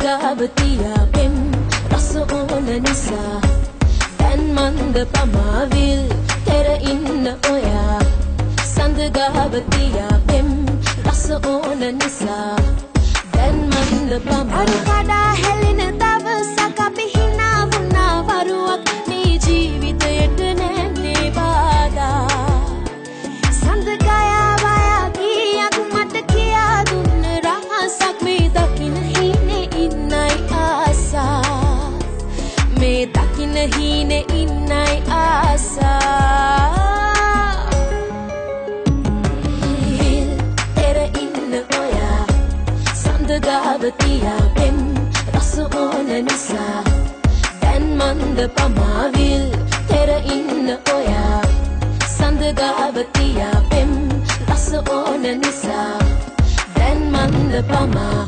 ගාවතියා පෙම් රස ඕන නිසා දැන් මන්ද පමාවිල් තෙර ඉන්න ඔයා සඳ ගාවතියා පෙම් රස ඕන නිසා දැන් මන්ද පමාවිල් කඩා හැලෙන දවසක් අපි හිනා වුණා වරුවක් මේ ජීවිතයට නැන්නේ බාධා සඳ ගයා වයා ගියක් මට කියා දුන්න රහසක් මේ දකින්න හීනේ ඉන්නයි ආසා මේ දකින්න හීනේ ඉන්නයි ආසා තෙර ඉන්න ඔයා සඳ ගාවතියා පෙම් රස ඕන නිසා දැන් මන්ද පමාවිල් තෙර ඉන්න ඔයා සඳ ගාවතියා පෙම් රස ඕන නිසා දැන් මන්ද පමා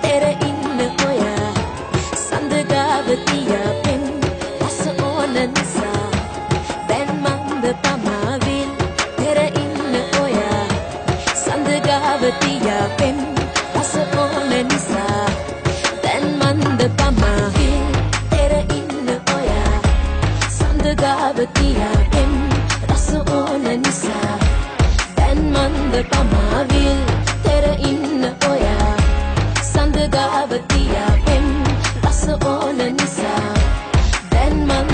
තෙර ඉන්න ඔයා සඳ ගාවතියා පෙම් රස ඕන නිසා දැන් මන්ද පමාවිල් තෙර ඉන්න ඔයා සඳ ගාවතියා පෙම් රස ඕන නිසා දැන් මන්ද පමාවිල් තෙර ඉන්න ඔයා සඳ ගාවතියා පෙම් රස ඕන නිසා දැන් මන්ද පමාවිල් තෙර ඉන්න ඔයා සඳ ගාවතියා පෙම් රස ඕන නිසා දැන් මන්ද